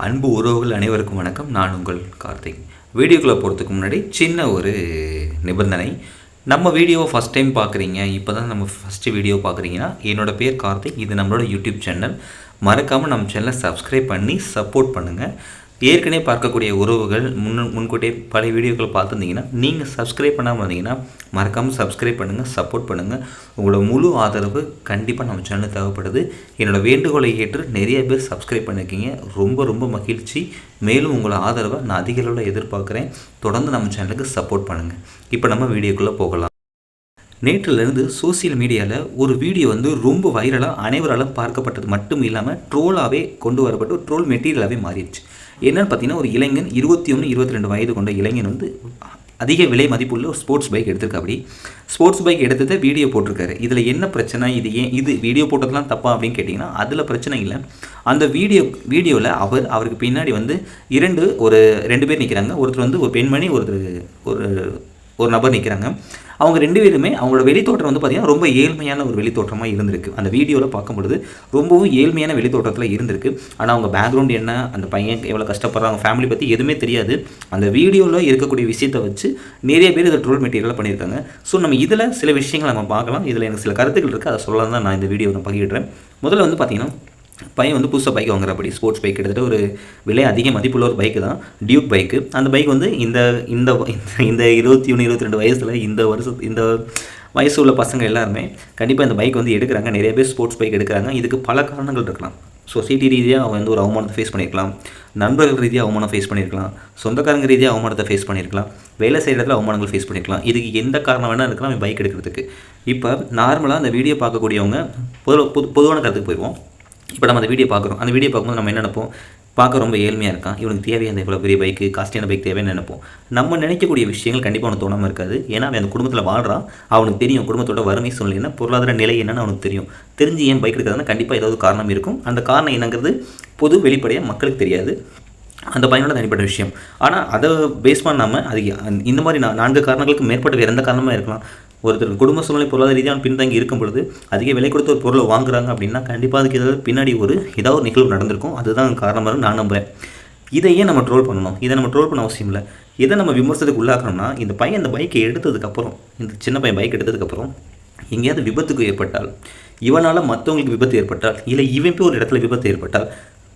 அன்பு உறவுகள் அனைவருக்கும் வணக்கம். நான் உங்கள் கார்த்திக். வீடியோக்குள்ளே போகிறதுக்கு முன்னாடி சின்ன ஒரு நிபந்தனை. நம்ம வீடியோவை ஃபஸ்ட் டைம் பார்க்குறீங்க, இப்போ தான் நம்ம ஃபஸ்ட்டு வீடியோ பார்க்குறீங்கன்னா, என்னோடய பேர் கார்த்திக். இது நம்மளோட யூடியூப் சேனல். மறக்காமல் நம்ம சேனலை சப்ஸ்கிரைப் பண்ணி சப்போர்ட் பண்ணுங்கள். ஏற்கனவே பார்க்கக்கூடிய உறவுகள் முன்கூட்டியே பழைய வீடியோக்களை பார்த்துருந்தீங்கன்னா, நீங்கள் சப்ஸ்கிரைப் பண்ணாமல் இருந்தீங்கன்னா மறக்காமல் சப்ஸ்கிரைப் பண்ணுங்கள், சப்போர்ட் பண்ணுங்கள். உங்களோட முழு ஆதரவு கண்டிப்பாக நம்ம சேனல் தேவைப்படுது. என்னோடய வேண்டுகோளை ஏற்று நிறைய பேர் சப்ஸ்கிரைப் பண்ணியிருக்கீங்க. ரொம்ப ரொம்ப மகிழ்ச்சி. மேலும் உங்களோட ஆதரவை நான் அதிக அளவில் எதிர்பார்க்குறேன். தொடர்ந்து நம்ம சேனலுக்கு சப்போர்ட் பண்ணுங்கள். இப்போ நம்ம வீடியோக்குள்ளே போகலாம். நேற்றிலிருந்து சோசியல் மீடியாவில் ஒரு வீடியோ ரொம்ப வைரலாக அனைவராலும் பார்க்கப்பட்டது மட்டும் இல்லாமல் ட்ரோலாகவே கொண்டு வரப்பட்டு ட்ரோல் மெட்டீரியலாகவே மாறிடுச்சு. என்னென்னு பார்த்தீங்கன்னா, ஒரு இளைஞன் 21, 22 வயது கொண்ட இளைஞன் அதிக விலை மதிப்புள்ள ஒரு ஸ்போர்ட்ஸ் பைக் எடுத்திருக்கா. அப்படி ஸ்போர்ட்ஸ் பைக் எடுத்ததை வீடியோ போட்டிருக்காரு. இதில் என்ன பிரச்சனை, இது வீடியோ போட்டதெல்லாம் தப்பா அப்படின்னு கேட்டிங்கன்னா, அதில் பிரச்சனை இல்லை. அந்த வீடியோவில் அவருக்கு பின்னாடி ரெண்டு பேர் நிற்கிறாங்க. ஒருத்தர் ஒரு பெண்மணி, ஒரு நபர் நிற்கிறாங்க. அவங்க ரெண்டு பேருமே அவங்களோட வெளித்தோற்றம் பார்த்திங்கன்னா ரொம்ப ஏழ்மையான ஒரு வெளித்தோற்றமாக இருந்திருக்கு. அந்த வீடியோவில் பார்க்கும்பொழுது ரொம்பவும் ஏழ்மையான வெளித்தோற்றத்தில் இருந்திருக்கு. ஆனால் அவங்க பேக்ரவுண்ட் என்ன, அந்த பையன் எவ்வளோ கஷ்டப்படுறாங்க, ஃபேமிலி பற்றி எதுவுமே தெரியாது. அந்த வீடியோவில் இருக்கக்கூடிய விஷயத்தை வச்சு நிறைய பேர் இதை ட்ரோல் மெட்டீரியலாக பண்ணியிருக்காங்க. ஸோ நம்ம இதில் சில விஷயங்கள் நம்ம பார்க்கலாம். இதில் எனக்கு சில கருத்துக்கள் இருக்குது, அதை சொல்லலாம் தான் நான் இந்த வீடியோவை பகிர்றேன். முதல்ல பார்த்திங்கன்னா, பையன் புதுசாக பைக் வாங்குறப்படி ஸ்போர்ட்ஸ் பைக் கிட்டத்தட்ட ஒரு விலை அதிக மதிப்புள்ள ஒரு பைக்கு தான், டியூக் பைக்கு. அந்த பைக் இந்த இந்த இந்த 21, 22 வயசில் இந்த வயசு உள்ள பசங்க எல்லாருமே கண்டிப்பாக இந்த பைக் எடுக்கிறாங்க. நிறைய பேர் ஸ்போர்ட்ஸ் பைக் எடுக்கிறாங்க. இதுக்கு பல காரணங்கள் இருக்கலாம். சொசைட்டி ரீதியாக அவன் ஒரு அவமானத்தை ஃபேஸ் பண்ணியிருக்கலாம், நண்பர்கள் ரீதியாக அவமானம் ஃபேஸ் பண்ணியிருக்கலாம், சொந்தக்காரங்க ரீதியாக அவமானத்தை ஃபேஸ் பண்ணியிருக்கலாம், வேலை செய்கிற இடத்துல அவமானங்கள் ஃபேஸ் பண்ணியிருக்கலாம். இதுக்கு எந்த காரணம் வேணால் இருக்கலாம் அவன் பைக் எடுக்கிறதுக்கு. இப்போ நார்மலாக அந்த வீடியோ பார்க்கக்கூடியவங்க பொதுவான கருத்துக்கு போயிடுவோம். இப்போ நம்ம அந்த வீடியோ பார்க்குறோம். அந்த வீடியோ பார்க்கும்போது நம்ம என்ன நினைப்போம், பார்க்க ரொம்ப ஏழ்மையாக இருக்கான், இவனுக்கு தேவையான இவ்வளோ பெரிய பைக்கு, காஸ்ட்லியான பைக் தேவைன்னு நினைப்போம். நம்ம நினைக்கக்கூடிய விஷயங்கள் கண்டிப்பாக அவனுக்கு தோணாமல் இருக்காது. ஏன்னா அவன் அந்த குடும்பத்தில் வாழ்கிறான். அவனுக்கு தெரியும் குடும்பத்தோட வறுமை சூழ்நிலை என்ன, பொருளாதார நிலை என்னன்னு அவனுக்கு தெரியும். தெரிஞ்சு ஏன் பைக் எடுக்கிறதுனா கண்டிப்பாக ஏதாவது காரணம் இருக்கும். அந்த காரணம் என்னங்கிறது பொது வெளிப்படையாக மக்களுக்கு தெரியாது. அந்த பையனோட தனிப்பட்ட விஷயம். ஆனால் அதை பேஸ் பண்ணாமல் அது இந்த மாதிரி 4 காரணங்களுக்கு மேற்பட்ட வேறு எந்த காரணமாக இருக்கலாம். ஒருத்தருக்கு குடும்ப சூழ்நிலை பொருளாதார ரீதியாக பின்தங்கி இருக்கும் பொழுது அதிக விலை கொடுத்து ஒரு பொருளை வாங்குறாங்க அப்படின்னா கண்டிப்பாக அதுக்கு ஏதாவது பின்னாடி ஏதாவது ஒரு நிகழ்வு நடந்திருக்கும். அதுதான் காரணமாக நான் நம்புகிறேன். இதையே நம்ம ட்ரோல் பண்ணணும், இதை நம்ம ட்ரோல் பண்ண அவசியம் இல்லை. இதை நம்ம விமர்சனத்துக்கு உள்ளாக்கணும்னா, இந்த பையன் இந்த பைக்கை எடுத்ததுக்கப்புறம், இந்த சின்ன பையன் பைக் எடுத்ததுக்கப்புறம் எங்கேயாவது விபத்துக்கு ஏற்பட்டால், இவனால் மற்றவங்களுக்கு விபத்து ஏற்பட்டால், இல்லை இவன் போய் ஒரு இடத்துல விபத்து ஏற்பட்டால்,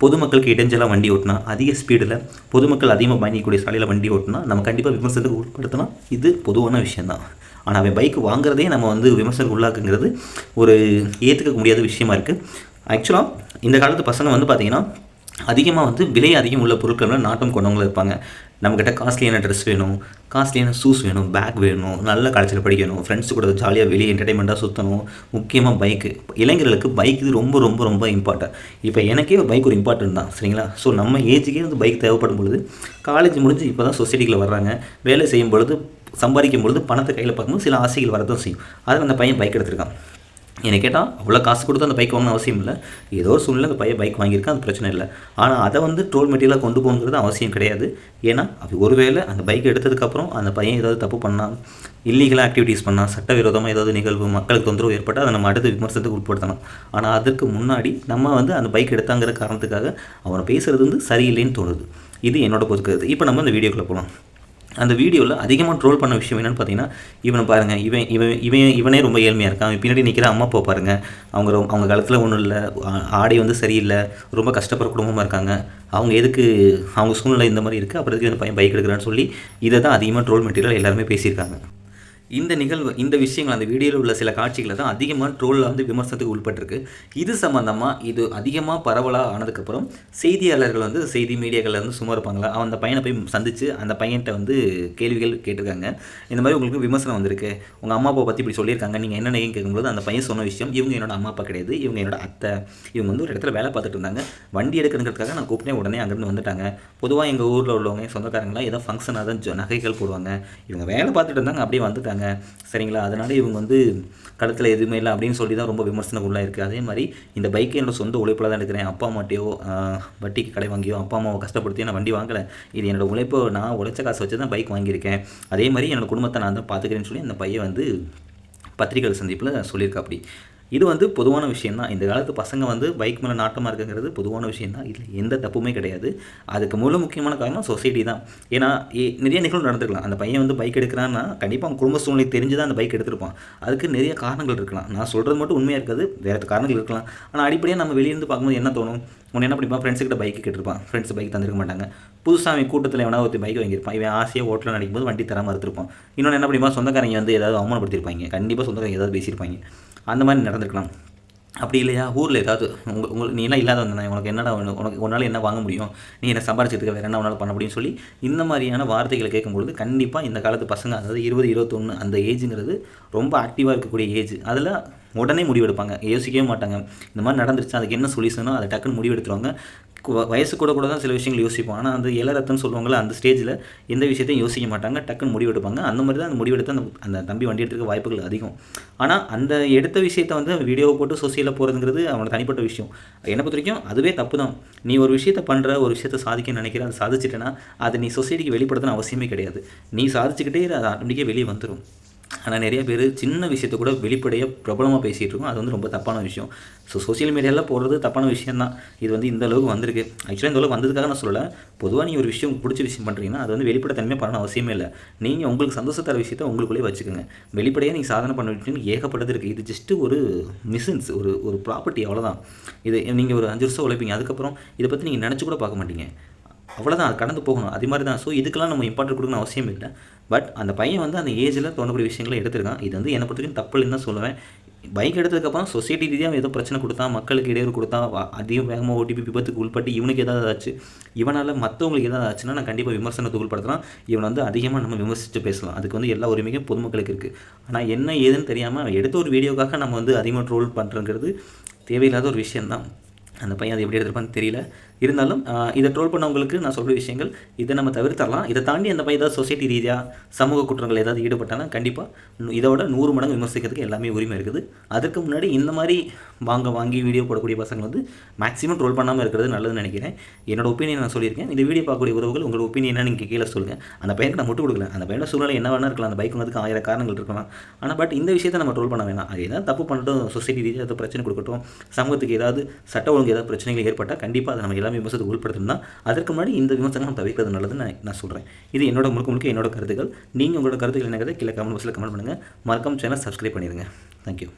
பொதுமக்களுக்கு இடைஞ்சலாக வண்டி ஓட்டினா, அதிக ஸ்பீடில் பொதுமக்கள் அதிகமாக பயணிக்கக்கூடிய சாலையில் வண்டி ஓட்டினா நம்ம கண்டிப்பாக விமர்சனத்துக்கு உட்படுத்தலாம். இது பொதுவான விஷயந்தான். ஆனால் அவன் பைக்கு வாங்குறதே நம்ம விமர்சனத்துக்கு உள்ளாக்குங்கிறது ஒரு ஏற்றுக்க முடியாத விஷயமா இருக்குது. ஆக்சுவலாக இந்த காலத்து பசங்க பார்த்திங்கன்னா அதிகமாக விலை அதிகம் உள்ள பொருட்கள் நாட்டம் கொண்டவங்களும் இருப்பாங்க. நம்மக்கிட்ட காஸ்ட்லியான ட்ரெஸ் வேணும், காஸ்ட்லியான ஷூஸ் வேணும், பேக் வேணும், நல்ல காலேஜில் படிக்கணும், ஃப்ரெண்ட்ஸு கூட ஜாலியாக வெளியே என்டர்டைன்மெண்ட்டாக சுற்றணும். முக்கியமாக பைக்கு, இளைஞர்களுக்கு பைக் இது ரொம்ப ரொம்ப ரொம்ப இம்பார்ட்டன்ட். இப்போ எனக்கே ஒரு பைக் ஒரு இம்பார்ட்டன்ட் தான், சரிங்களா? ஸோ நம்ம ஏஜுக்கே பைக் தேவைப்படும் பொழுது, காலேஜ் முடிஞ்சு இப்போ தான் சொசைட்டிக்குள்ளே வர்றாங்க, வேலை செய்யும் பொழுது, சம்பாதிக்கும் பொழுது, பணத்தை கையில் பார்க்கும்போது சில ஆசைகள் வரதான் செய்யும். அதில் அந்த பையன் பைக் எடுத்திருக்கான். என்னை கேட்டால் அவ்வளோ காசு கொடுத்து அந்த பைக் வாங்கணும் அவசியம் இல்லை. ஏதோ ஒரு சூழ்நிலை அந்த பையன் பைக் வாங்கியிருக்கான், அது பிரச்சனை இல்லை. ஆனால் அதை ட்ரோல் மெட்டீரியலாக கொண்டு போகணுங்கிறது அவசியம் கிடையாது. ஏன்னா ஒருவேளை அந்த பைக் எடுத்ததுக்கப்புறம் அந்த பையன் ஏதாவது தப்பு பண்ணால், இல்லீகலாக ஆக்டிவிட்டீஸ் பண்ணால், சட்டவிரோதமாக ஏதாவது நிகழ்வு, மக்களுக்கு தொந்தரவு ஏற்பட்டால் அதை நம்ம அடுத்து விமர்சனத்துக்கு உட்படுத்தலாம். ஆனால் அதுக்கு முன்னாடி நம்ம அந்த பைக் எடுத்தாங்கிற காரணத்துக்காக அவனை பேசுகிறது சரியில்லைன்னு தோணுது. இது என்னோட பொது கருத்து. இப்போ நம்ம அந்த வீடியோக்குள்ளே போகலாம். அந்த வீடியோவில் அதிகமாக ட்ரோல் பண்ண விஷயம் என்னென்னு பார்த்தீங்கன்னா, இவனை பாருங்கள், இவனே ரொம்ப ஏழ்மையாக இருக்கான், பின்னாடி நிற்கிற அம்மா அப்பா பாருங்கள், அவங்க காலத்தில் ஒன்றும் இல்லை, ஆடை சரியில்லை, ரொம்ப கஷ்டப்படுற குடும்பமாக இருக்காங்க, அவங்க எதுக்கு, அவங்க சூழ்நிலை இந்த மாதிரி இருக்குது, அப்புறம் எதுக்கு இந்த பையன் பைக் எடுக்கிறான்னு சொல்லி இதை தான் அதிகமாக ட்ரோல் மெட்டீரியல் எல்லாருமே பேசியிருக்காங்க. இந்த விஷயங்கள் அந்த வீடியோவில் உள்ள சில காட்சிகளை தான் அதிகமாக ட்ரோலில் விமர்சனத்துக்கு உட்பட்டிருக்கு. இது சம்மந்தமாக இது அதிகமாக பரவலாக ஆனதுக்கப்புறம் செய்தியாளர்கள் செய்தி மீடியாக்களில் சும்மா இருப்பாங்களா, அந்த பையனை போய் சந்தித்து அந்த பையன்கிட்ட கேள்விகள் கேட்டிருக்காங்க. இந்த மாதிரி உங்களுக்கு விமர்சனம் வந்திருக்கு, உங்கள் அம்மா அப்பா பற்றி இப்படி சொல்லியிருக்காங்க, நீங்கள் என்ன நினைக்கும் கேட்கும்போது அந்த பையன் சொன்ன விஷயம், இவங்க என்னோட அம்மா அப்பா கிடையாது, இவங்க என்னோட அத்தை, இவங்க ஒரு இடத்துல வேலை பார்த்துட்டு இருந்தாங்க, வண்டி எடுக்கிறதுக்காக நான் கூப்பிட்டேன், உடனே அங்கேருந்து வந்துட்டாங்க. பொதுவாக எங்கள் ஊரில் உள்ளவங்க சொந்தக்காரங்களாம் ஏதோ ஃபங்க்ஷனாக தான் நகைகள் போடுவாங்க, இவங்க வேலை பார்த்துட்டு இருந்தாங்க, அப்படியே வந்துட்டாங்க, சரிங்களா? அதனால் இவங்க கழுத்தில் எதுவுமே இல்லை அப்படின்னு சொல்லி தான் ரொம்ப விமர்சனம் உள்ளாக இருக்குது. அதே மாதிரி இந்த பைக்கை என்னோட சொந்த உழைப்பில் தான் எடுக்கிறேன், அப்பா அம்மாட்டையோ வட்டிக்கு கடை வாங்கியோ அப்பா அம்மாவை கஷ்டப்படுத்தி நான் வண்டி வாங்கலை, இது என்னோட உழைப்போ நான் உழைச்ச காசை வச்சு தான் பைக் வாங்கியிருக்கேன், அதே மாதிரி என்னோடய குடும்பத்தை நான் தான் பார்த்துக்கிறேன்னு சொல்லி அந்த பையன் பத்திரிகை சந்திப்பில் சொல்லியிருக்கா. அப்படி இது வந்து பொதுவான விஷயம் தான். இந்த காலத்து பசங்க வந்து பைக் மேலே நாட்டமாக இருக்குங்கிறது பொதுவான விஷயம் தான். இதில் எந்த தப்புமே கிடையாது. அதுக்கு முக்கியமான காரணம் சொசைட்டி தான். ஏன்னா நிறைய நிகழ்வு நடந்துருக்கலாம். அந்த பையன் வந்து பைக் எடுக்கிறான்னா கண்டிப்பாக அவன் குடும்ப சூழ்நிலை தெரிஞ்சு தான் அந்த பைக் எடுத்திருப்பான். அதுக்கு நிறைய காரணங்கள் இருக்கலாம். நான் சொல்கிறது மட்டும் உண்மையாக இருக்காது, வேறு காரணங்கள் இருக்கலாம். ஆனால் அடிப்படையாக நம்ம வெளியிருந்து பார்க்கும்போது என்ன தோணும், உன்னை என்ன பண்ணிப்பான், ஃப்ரெண்ட்ஸுக்கிட்ட பைக்கு கேட்டிருப்பான், ஃப்ரெண்ட்ஸ் பைக் தந்திருக்க மாட்டாங்க. புதுசாக அவன் கூட்டத்தில் எவனா ஒருத்தர் பைக் வாங்கியிருப்பான், இவன் ஆசையாக ஓட்டலாம் நடிக்கும்போது வண்டி தராமல் இருந்திருப்பான். இன்னொன்று என்ன பண்ணிப்பான், சொந்தக்காரங்க வந்து ஏதாவது அவமானப்படுத்திருப்பாங்க, கண்டிப்பாக சொந்தக்காரங்க ஏதாவது பேசியிருப்பாங்க. அந்த மாதிரி நடந்திருக்கலாம். அப்படி இல்லையா, ஊரில் ஏதாவது நீ எல்லாம் இல்லாத வந்தானே, உனக்கு என்னடா வேணும், உனக்கு உன்னால் என்ன வாங்க முடியும், நீ என்ன சம்பாரிச்சிட்டு வேறு என்ன உன்னால் பண்ண முடியும்னு சொல்லி இந்த மாதிரியான வார்த்தைகளை கேட்கும்பொழுது கண்டிப்பாக இந்த காலத்து பசங்க, அதாவது 20-21 அந்த ஏஜுங்கிறது ரொம்ப ஆக்டிவாக இருக்கக்கூடிய ஏஜ். அதில் உடனே முடிவெடுப்பாங்க, யோசிக்கவே மாட்டாங்க. இந்த மாதிரி நடந்துருச்சு, அதுக்கு என்ன சொல்யூஷனோ அதை டக்குன்னு முடிவெடுத்துருவாங்க. வயசு கூட தான் சில விஷயங்கள் யோசிப்போம். ஆனால் அந்த இளரத்தன்னு சொல்லுவாங்களே, அந்த ஸ்டேஜில் எந்த விஷயத்தையும் யோசிக்க மாட்டாங்க, டக்குன்னு முடிவெடுப்பாங்க. அந்த மாதிரி தான் அந்த முடிவெடுத்து அந்த தம்பி வண்டி எடுத்துக்க வாய்ப்புகள் அதிகம். ஆனால் அந்த எடுத்த விஷயத்தை வந்து வீடியோவை போட்டு சோசியலில் போகிறதுங்கிறது அவனோட தனிப்பட்ட விஷயம். என்னை பொறுத்த வரைக்கும் அதுவே தப்பு தான். நீ ஒரு விஷயத்தை பண்ணுற, ஒரு விஷயத்தை சாதிக்க நினைக்கிற, அதை சாதிச்சிட்டேன்னா அதை நீ சொசைட்டிக்கு வெளிப்படுத்தணும் அவசியமே கிடையாது. நீ சாதிச்சுக்கிட்டே அது ஆட்டோமேட்டிக்காக வெளியே வந்துடும். ஆனால் நிறைய பேர் சின்ன விஷயத்தை கூட வெளிப்படையாக பிரபலமாக பேசிகிட்டு இருக்கோம். அது வந்து ரொம்ப தப்பான விஷயம். சோசியல் மீடியாவில் போடுறது தப்பான விஷயந்தான். இது வந்து இந்த அளவுக்கு வந்திருக்கு. ஆக்சுவலாக இந்த அளவுக்கு வந்ததுக்காக நான் சொல்லலை. பொதுவாக நீங்கள் ஒரு விஷயம் பிடிச்ச விஷயம் பண்ணுறீங்கன்னா அது வந்து வெளிப்படை தன்மையாக பண்ணணும் அவசியமே இல்லை. நீங்கள் உங்களுக்கு சந்தோஷத்தர விஷயத்தை உங்களுக்குள்ளே வச்சுக்கோங்க. வெளிப்படையாக நீங்கள் சாதனை பண்ண விஷயம் ஏகப்பட்டது இருக்குது. இது ஜஸ்ட்டு ஒரு மிஷின்ஸ், ஒரு ப்ராப்பர்ட்டி, அவ்வளோதான். இது நீங்கள் ஒரு 5 வருஷம் உழைப்பீங்க, அதுக்கப்புறம் இதை பற்றி நீங்கள் நினச்சி கூட பார்க்க மாட்டீங்க. அவ்வளோதான், அது கடந்து போகணும். அதே மாதிரி தான். ஸோ இதுக்கெல்லாம் நம்ம இம்பார்ட்டன்ட் கொடுக்கணும் அவசியம் இல்லை. பட் அந்த பையன் வந்து அந்த ஏஜில் தோணக்கூடிய விஷயங்களை எடுத்திருக்கான். இது வந்து என்னை பொறுத்த வரைக்கும் தப்பு இல்லைன்னு தான் சொல்லுவேன். பைக் எடுத்ததுக்கப்புறம் சொசைட்டி ரீதியாக ஏதோ பிரச்சனை கொடுத்தா, மக்களுக்கு இடையூறு கொடுத்தா, அதிகம் வேகமாக ஓடிபி விபத்துக்கு உள்பட்டு இவனுக்கு ஏதாவது ஆச்சு, இவனால் மற்றவங்களுக்கு ஏதாவது ஆச்சுன்னா நான் கண்டிப்பாக விமர்சனத்துக்கு உள்படுத்தலாம். இவன் வந்து அதிகமாக நம்ம விமர்சித்து பேசலாம். அதுக்கு வந்து எல்லா உரிமையும் பொதுமக்களுக்கு இருக்குது. ஆனால் என்ன ஏதுன்னு தெரியாமல் எடுத்த ஒரு வீடியோக்காக நம்ம வந்து அதிகமாக ட்ரோல் பண்ணுறங்கிறது தேவையில்லாத ஒரு விஷயந்தான். அந்த பையன் அதை எப்படி எடுத்துருப்பான்னு தெரியல. இருந்தாலும் இதை ட்ரோல் பண்ணவங்களுக்கு நான் சொல்கிற விஷயங்கள் இதை நம்ம தவிர்த்தரலாம். இதை தாண்டி அந்த பையன் ஏதாவது சொசைட்டி ரீதியாக சமூக குற்றங்கள் ஏதாவது ஈடுபட்டானா கண்டிப்பாக இதோட 100 மடங்கு விமர்சிக்கிறதுக்கு எல்லாமே உரிமை இருக்குது. அதுக்கு முன்னாடி இந்த மாதிரி வாங்கி வீடியோ போடக்கூடிய பசங்க வந்து மேக்ஸிமம் ட்ரோல் பண்ணாமல் இருக்கிறது நல்லதுன்னு நினைக்கிறேன். என்னோட ஒப்பீனியன் நான் சொல்லியிருக்கேன். இந்த வீடியோ பார்க்கக்கூடிய உறவுகள் உங்களோட ஒப்பீனியனை நீங்கள் கீழே சொல்லுங்கள். அந்த பையனுக்கு நான் முட்டு கொடுக்கல. அந்த பையனோட சூழ்நிலை என்ன வேணா இருக்கலாம், அந்த பைக் வந்ததுக்கு 1000 காரணங்கள் இருக்கலாம். ஆனால் பட் இந்த விஷயத்தை நம்ம ட்ரோல் பண்ண வேணாம். அது ஏதாவது தப்பு பண்ணட்டும், சொசைட்டி ரீதியாக ஏதாவது பிரச்சனை கொடுக்கட்டும், சமூகத்துக்கு ஏதாவது சட்ட ஒழுங்கு ஏதாவது பிரச்சனைகள் ஏற்பட்டால் கண்டிப்பாக அதை நம்ம எல்லாமே விமர்சனத்துக்கு உள்படுத்தணும் தான். அதற்கு முன்னாடி இந்த விமர்சனம் நம்ம தவிர்க்கிறது நல்லதுன்னு நான் சொல்கிறேன். இது என்னோட முழுக்க என்னோட கருத்துக்கள். நீங்கள் உங்களோட கருத்துக்கள் என்ன கீழே கமெண்ட் பாக்ஸில் கமெண்ட் பண்ணுங்கள். மறக்காம சேனல் சப்ஸ்கிரைப் பண்ணிடுங்க. தேங்க்யூ.